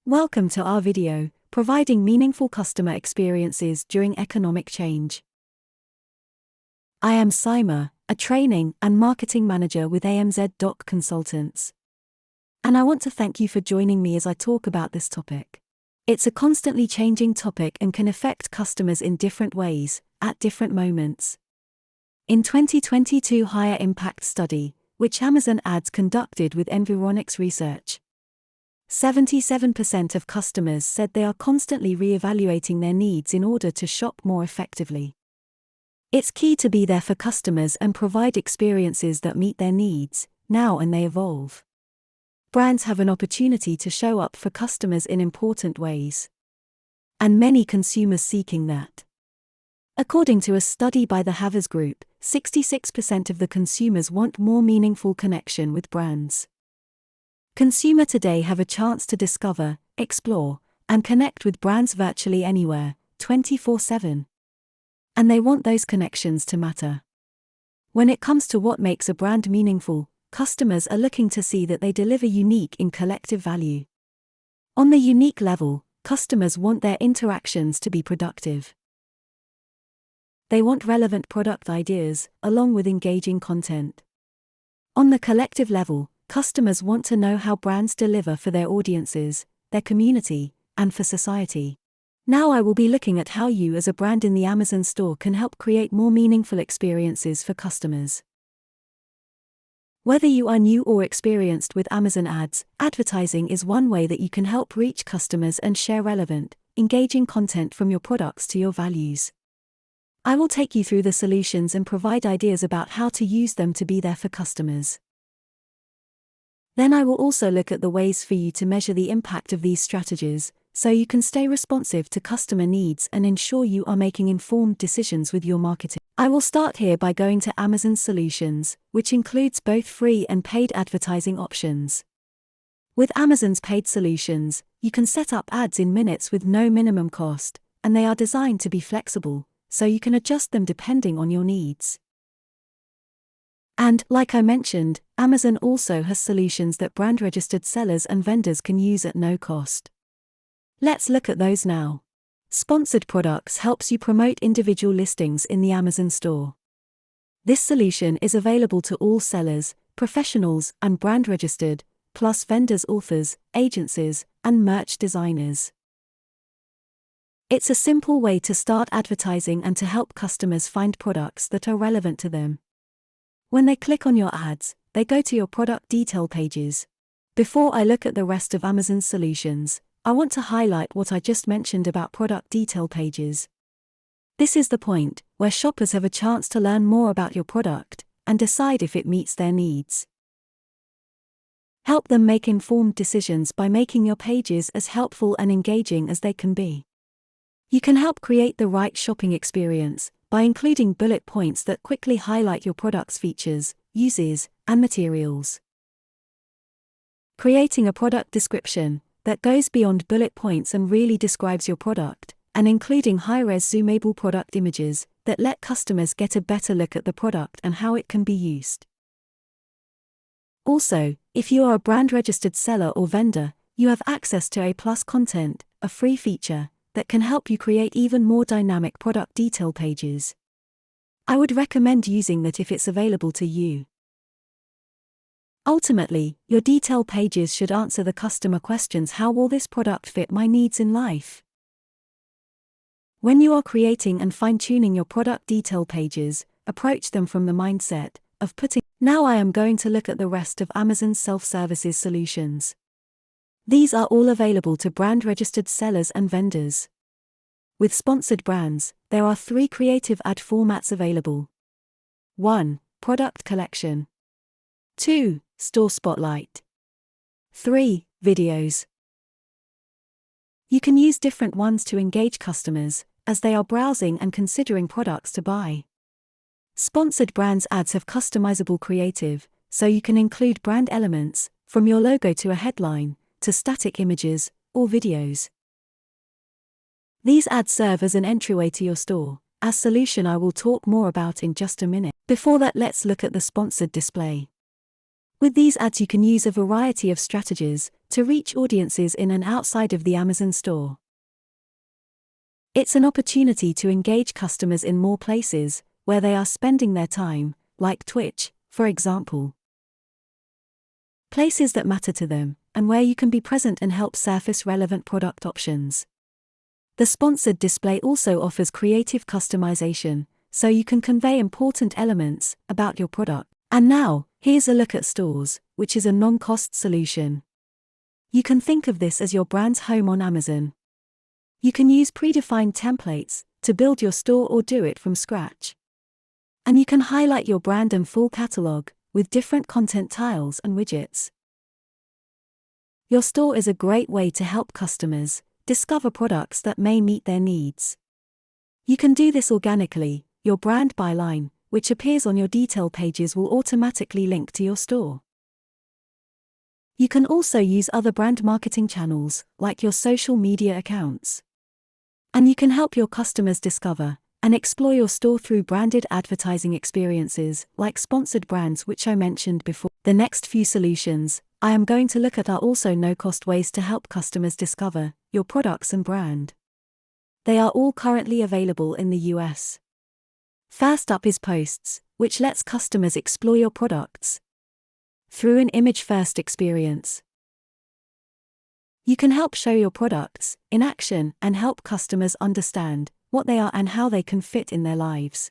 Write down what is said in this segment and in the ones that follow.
Welcome to our video, providing meaningful customer experiences during economic change. I am Saima, a training and marketing manager with AMZ Doc Consultants. And I want to thank you for joining me as I talk about this topic. It's a constantly changing topic and can affect customers in different ways, at different moments. In 2022 Higher Impact Study, which Amazon Ads conducted with Environics Research, 77% of customers said they are constantly re-evaluating their needs in order to shop more effectively. It's key to be there for customers and provide experiences that meet their needs, now and they evolve. Brands have an opportunity to show up for customers in important ways. And many consumers seeking that. According to a study by the Havas Group, 66% of the consumers want more meaningful connection with brands. Consumers today have a chance to discover, explore, and connect with brands virtually anywhere, 24/7. And they want those connections to matter. When it comes to what makes a brand meaningful, customers are looking to see that they deliver unique in collective value. On the unique level, customers want their interactions to be productive. They want relevant product ideas, along with engaging content. On the collective level, customers want to know how brands deliver for their audiences, their community, and for society. Now I will be looking at how you as a brand in the Amazon store can help create more meaningful experiences for customers. Whether you are new or experienced with Amazon Ads, advertising is one way that you can help reach customers and share relevant, engaging content from your products to your values. I will take you through the solutions and provide ideas about how to use them to be there for customers. Then I will also look at the ways for you to measure the impact of these strategies, so you can stay responsive to customer needs and ensure you are making informed decisions with your marketing. I will start here by going to Amazon's solutions, which includes both free and paid advertising options. With Amazon's paid solutions, you can set up ads in minutes with no minimum cost, and they are designed to be flexible, so you can adjust them depending on your needs. And, like I mentioned, Amazon also has solutions that brand-registered sellers and vendors can use at no cost. Let's look at those now. Sponsored Products helps you promote individual listings in the Amazon store. This solution is available to all sellers, professionals, and brand-registered, plus vendors, authors, agencies, and merch designers. It's a simple way to start advertising and to help customers find products that are relevant to them. When they click on your ads, they go to your product detail pages. Before I look at the rest of Amazon's solutions, I want to highlight what I just mentioned about product detail pages. This is the point where shoppers have a chance to learn more about your product and decide if it meets their needs. Help them make informed decisions by making your pages as helpful and engaging as they can be. You can help create the right shopping experience by including bullet points that quickly highlight your product's features, uses, and materials. Creating a product description that goes beyond bullet points and really describes your product, and including high-res zoomable product images that let customers get a better look at the product and how it can be used. Also, if you are a brand-registered seller or vendor, you have access to A+ content, a free feature that can help you create even more dynamic product detail pages. I would recommend using that if it's available to you. Ultimately, your detail pages should answer the customer questions: how will this product fit my needs in life? When you are creating and fine-tuning your product detail pages, approach them from the mindset of putting. Now I am going to look at the rest of Amazon's self-services solutions. These are all available to brand-registered sellers and vendors. With sponsored brands, there are 3 creative ad formats available. 1. Product collection. 2. Store spotlight. 3. Videos. You can use different ones to engage customers, as they are browsing and considering products to buy. Sponsored brands ads have customizable creative, so you can include brand elements, from your logo to a headline, to static images, or videos. These ads serve as an entryway to your store, a solution I will talk more about in just a minute. Before that, let's look at the sponsored display. With these ads, you can use a variety of strategies to reach audiences in and outside of the Amazon store. It's an opportunity to engage customers in more places where they are spending their time, like Twitch, for example. Places that matter to them, and where you can be present and help surface relevant product options. The sponsored display also offers creative customization, so you can convey important elements about your product. And now, here's a look at Stores, which is a non-cost solution. You can think of this as your brand's home on Amazon. You can use predefined templates to build your store or do it from scratch. And you can highlight your brand and full catalog with different content tiles and widgets. Your store is a great way to help customers discover products that may meet their needs. You can do this organically. Your brand byline, which appears on your detail pages, will automatically link to your store. You can also use other brand marketing channels, like your social media accounts. And you can help your customers discover and explore your store through branded advertising experiences, like sponsored brands, which I mentioned before. The next few solutions I am going to look at are also no-cost ways to help customers discover your products and brand. They are all currently available in the US. First up is Posts, which lets customers explore your products through an image-first experience. You can help show your products in action and help customers understand what they are and how they can fit in their lives.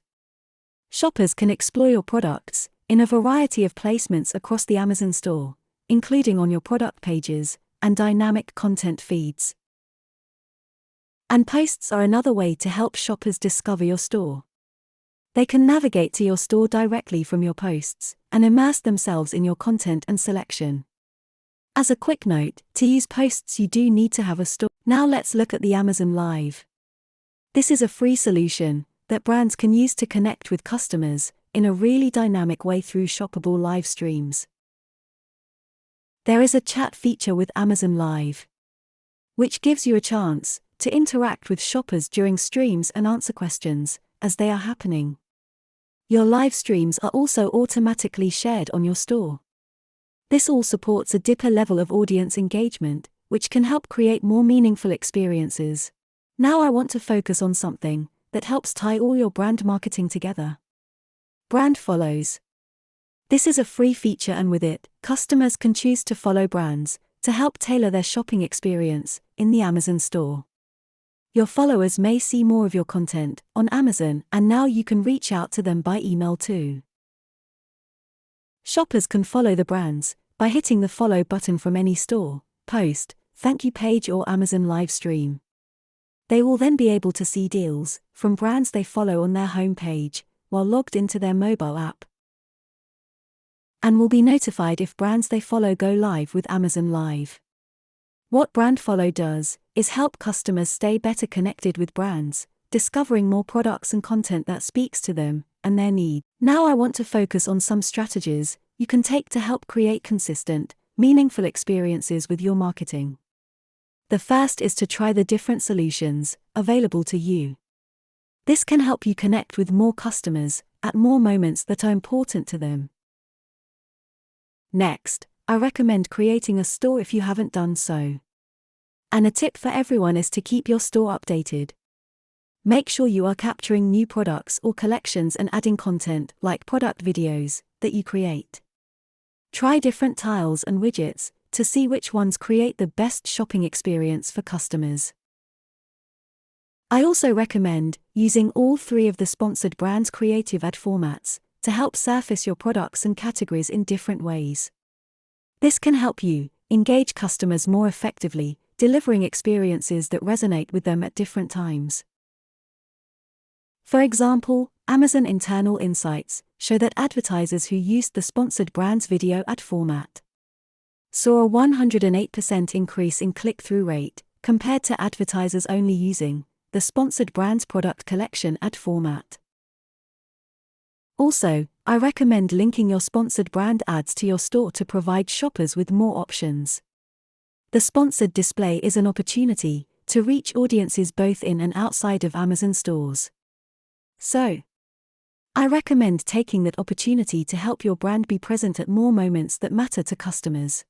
Shoppers can explore your products in a variety of placements across the Amazon store, including on your product pages and dynamic content feeds. And Posts are another way to help shoppers discover your store. They can navigate to your store directly from your posts and immerse themselves in your content and selection. As a quick note, to use Posts you do need to have a store. Now let's look at the Amazon Live. This is a free solution that brands can use to connect with customers in a really dynamic way through shoppable live streams. There is a chat feature with Amazon Live, which gives you a chance to interact with shoppers during streams and answer questions as they are happening. Your live streams are also automatically shared on your store. This all supports a deeper level of audience engagement, which can help create more meaningful experiences. Now I want to focus on something that helps tie all your brand marketing together. Brand follows. This is a free feature, and with it, customers can choose to follow brands to help tailor their shopping experience in the Amazon store. Your followers may see more of your content on Amazon, and now you can reach out to them by email too. Shoppers can follow the brands by hitting the follow button from any store, post, thank you page or Amazon live stream. They will then be able to see deals from brands they follow on their homepage while logged into their mobile app, and will be notified if brands they follow go live with Amazon Live. What Brand Follow does is help customers stay better connected with brands, discovering more products and content that speaks to them and their needs. Now I want to focus on some strategies you can take to help create consistent, meaningful experiences with your marketing. The first is to try the different solutions available to you. This can help you connect with more customers at more moments that are important to them. Next, I recommend creating a store if you haven't done so. And a tip for everyone is to keep your store updated. Make sure you are capturing new products or collections and adding content like product videos that you create. Try different tiles and widgets to see which ones create the best shopping experience for customers. I also recommend using all three of the sponsored brands' creative ad formats to help surface your products and categories in different ways. This can help you engage customers more effectively, delivering experiences that resonate with them at different times. For example, Amazon internal insights show that advertisers who used the sponsored brands video ad format saw a 108% increase in click-through rate compared to advertisers only using the sponsored brands product collection ad format. Also, I recommend linking your sponsored brand ads to your store to provide shoppers with more options. The sponsored display is an opportunity to reach audiences both in and outside of Amazon stores. So, I recommend taking that opportunity to help your brand be present at more moments that matter to customers.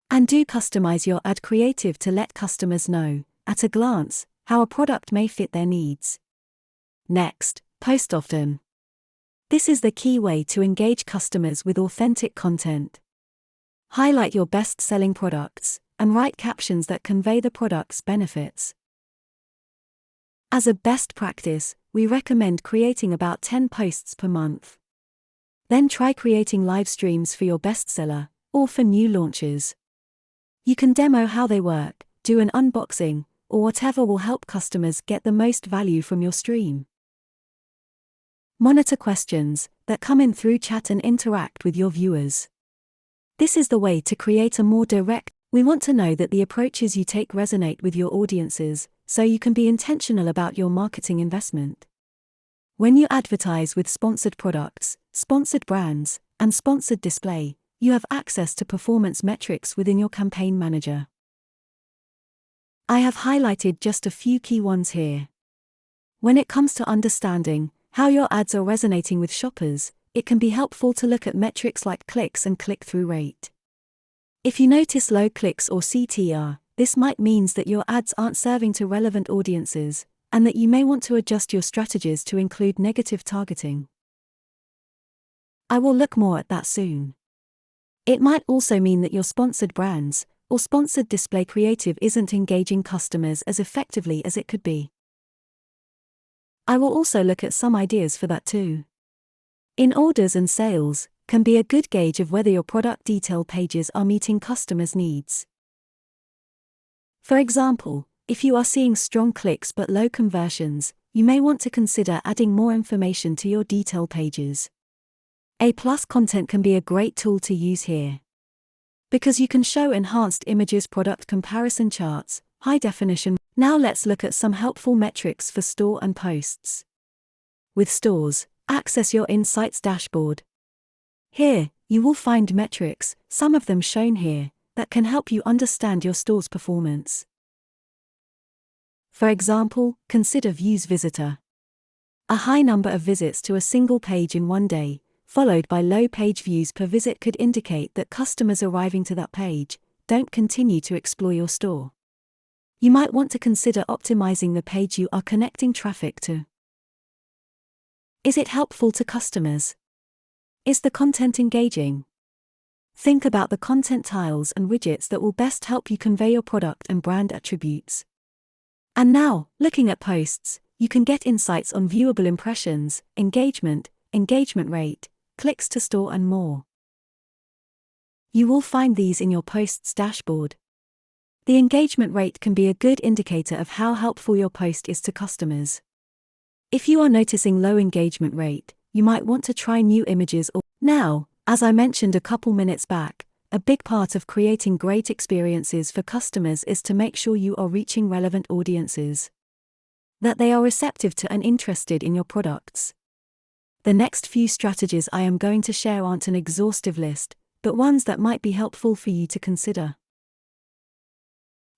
And do customize your ad creative to let customers know, at a glance, how a product may fit their needs. Next, post often. This is the key way to engage customers with authentic content. Highlight your best-selling products, and write captions that convey the product's benefits. As a best practice, we recommend creating about 10 posts per month. Then try creating live streams for your bestseller, or for new launches. You can demo how they work, do an unboxing, or whatever will help customers get the most value from your stream. Monitor questions that come in through chat and interact with your viewers. This is the way to create a more direct. We want to know that the approaches you take resonate with your audiences, so you can be intentional about your marketing investment. When you advertise with sponsored products, sponsored brands, and sponsored display, you have access to performance metrics within your campaign manager. I have highlighted just a few key ones here. When it comes to understanding how your ads are resonating with shoppers, it can be helpful to look at metrics like clicks and click-through rate. If you notice low clicks or CTR, this might mean that your ads aren't serving to relevant audiences, and that you may want to adjust your strategies to include negative targeting. I will look more at that soon. It might also mean that your sponsored brands or sponsored display creative isn't engaging customers as effectively as it could be. I will also look at some ideas for that too. In orders and sales, can be a good gauge of whether your product detail pages are meeting customers' needs. For example, if you are seeing strong clicks but low conversions, you may want to consider adding more information to your detail pages. A+ content can be a great tool to use here, because you can show enhanced images, product comparison charts, high definition. Now let's look at some helpful metrics for store and posts. With stores, access your Insights dashboard. Here, you will find metrics, some of them shown here, that can help you understand your store's performance. For example, consider views visitor. A high number of visits to a single page in one day, followed by low page views per visit, could indicate that customers arriving to that page don't continue to explore your store. You might want to consider optimizing the page you are connecting traffic to. Is it helpful to customers? Is the content engaging? Think about the content tiles and widgets that will best help you convey your product and brand attributes. And now, looking at posts, you can get insights on viewable impressions, engagement rate, clicks to store, and more. You will find these in your posts dashboard. The engagement rate can be a good indicator of how helpful your post is to customers. If you are noticing low engagement rate, you might want to try new images or. Now, as I mentioned a couple minutes back, a big part of creating great experiences for customers is to make sure you are reaching relevant audiences, that they are receptive to and interested in your products. The next few strategies I am going to share aren't an exhaustive list, but ones that might be helpful for you to consider.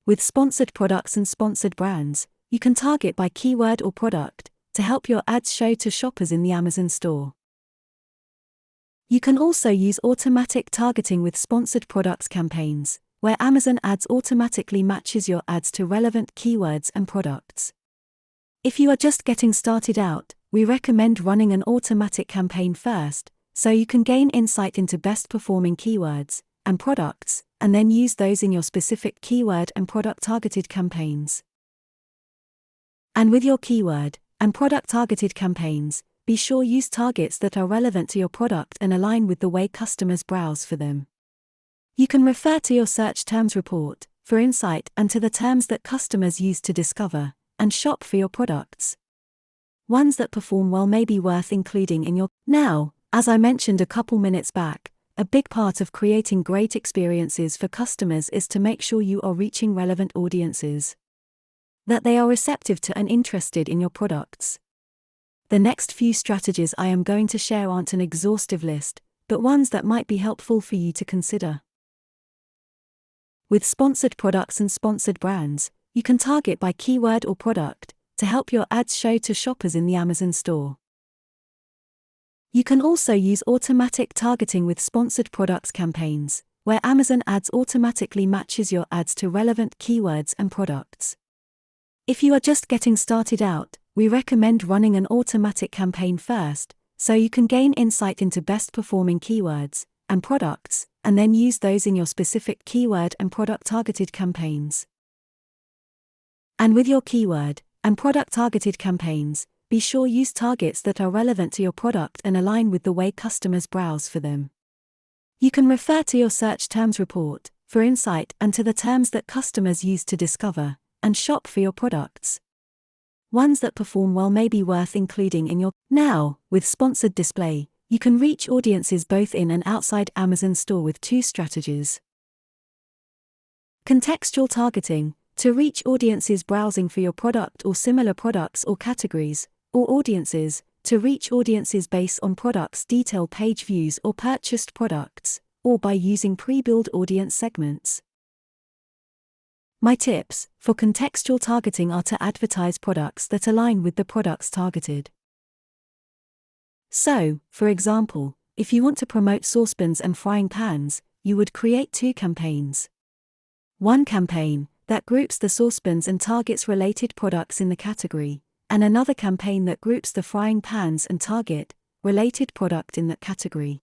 With sponsored products and sponsored brands, you can target by keyword or product to help your ads show to shoppers in the Amazon store. You can also use automatic targeting with sponsored products campaigns, where Amazon Ads automatically matches your ads to relevant keywords and products. If you are just getting started out, we recommend running an automatic campaign first, so you can gain insight into best performing keywords and products, and then use those in your specific keyword and product targeted campaigns. And with your keyword and product targeted campaigns, be sure use targets that are relevant to your product and align with the way customers browse for them. You can refer to your search terms report for insight and to the terms that customers use to discover and shop for your products. Ones that perform well may be worth including in your. Now, as I mentioned a couple minutes back, a big part of creating great experiences for customers is to make sure you are reaching relevant audiences, that they are receptive to and interested in your products. The next few strategies I am going to share aren't an exhaustive list, but ones that might be helpful for you to consider. With sponsored products and sponsored brands, you can target by keyword or product to help your ads show to shoppers in the Amazon store. You can also use automatic targeting with sponsored products campaigns, where Amazon Ads automatically matches your ads to relevant keywords and products. If you are just getting started out, we recommend running an automatic campaign first, so you can gain insight into best performing keywords and products, and then use those in your specific keyword and product targeted campaigns. And with your keyword and product targeted campaigns, be sure use targets that are relevant to your product and align with the way customers browse for them. You can refer to your search terms report for insight and to the terms that customers use to discover and shop for your products. Ones that perform well may be worth including in your. Now, with sponsored display, you can reach audiences both in and outside Amazon store with two strategies. Contextual targeting, to reach audiences browsing for your product or similar products or categories, or audiences, to reach audiences based on products' detailed page views or purchased products, or by using pre-built audience segments. My tips for contextual targeting are to advertise products that align with the products targeted. So, for example, if you want to promote saucepans and frying pans, you would create two campaigns. One campaign that groups the saucepans and targets related products in the category, and another campaign that groups the frying pans and target related product in that category.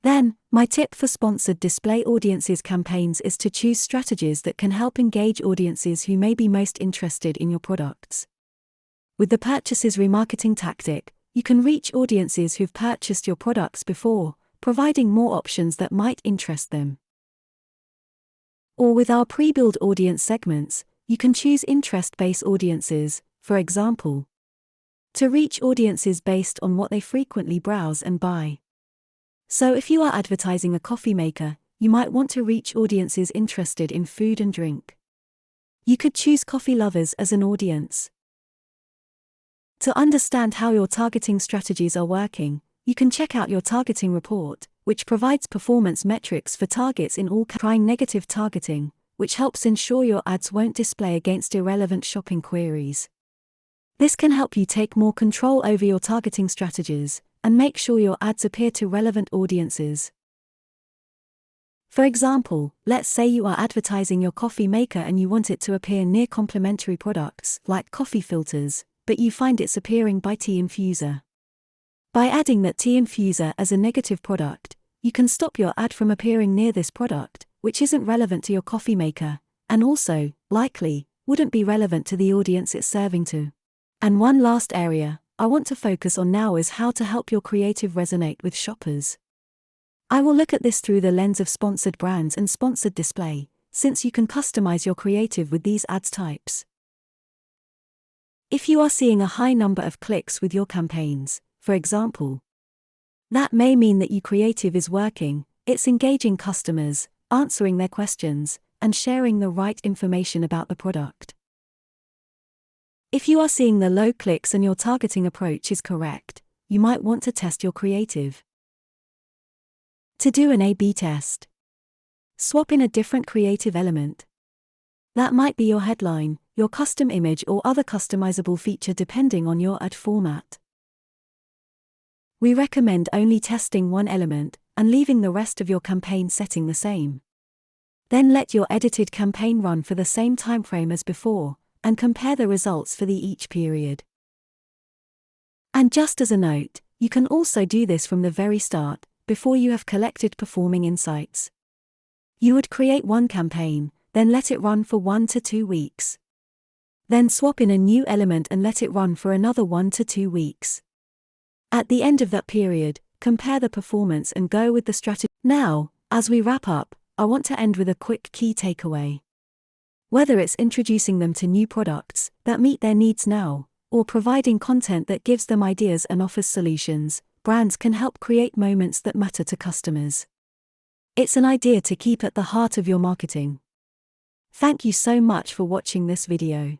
Then, my tip for sponsored display audiences campaigns is to choose strategies that can help engage audiences who may be most interested in your products. With the purchases remarketing tactic, you can reach audiences who've purchased your products before, providing more options that might interest them. Or with our pre-built audience segments, you can choose interest-based audiences, for example, to reach audiences based on what they frequently browse and buy. So if you are advertising a coffee maker, you might want to reach audiences interested in food and drink. You could choose coffee lovers as an audience. To understand how your targeting strategies are working, you can check out your targeting report, which provides performance metrics for targets in all trying negative targeting, which helps ensure your ads won't display against irrelevant shopping queries. This can help you take more control over your targeting strategies and make sure your ads appear to relevant audiences. For example, let's say you are advertising your coffee maker and you want it to appear near complementary products like coffee filters, but you find it's appearing by tea infuser. By adding that tea infuser as a negative product, you can stop your ad from appearing near this product, which isn't relevant to your coffee maker, and also, likely, wouldn't be relevant to the audience it's serving to. And one last area I want to focus on now is how to help your creative resonate with shoppers. I will look at this through the lens of sponsored brands and sponsored display, since you can customize your creative with these ads types. If you are seeing a high number of clicks with your campaigns, for example, that may mean that your creative is working, it's engaging customers, answering their questions, and sharing the right information about the product. If you are seeing the low clicks and your targeting approach is correct, you might want to test your creative. To do an A/B test, swap in a different creative element. That might be your headline, your custom image, or other customizable feature depending on your ad format. We recommend only testing one element and leaving the rest of your campaign setting the same. Then let your edited campaign run for the same timeframe as before, and compare the results for each period. And just as a note, you can also do this from the very start, before you have collected performing insights. You would create one campaign, then let it run for 1 to 2 weeks. Then swap in a new element and let it run for another 1 to 2 weeks. At the end of that period, compare the performance and go with the strategy. Now, as we wrap up, I want to end with a quick key takeaway. Whether it's introducing them to new products that meet their needs now, or providing content that gives them ideas and offers solutions, brands can help create moments that matter to customers. It's an idea to keep at the heart of your marketing. Thank you so much for watching this video.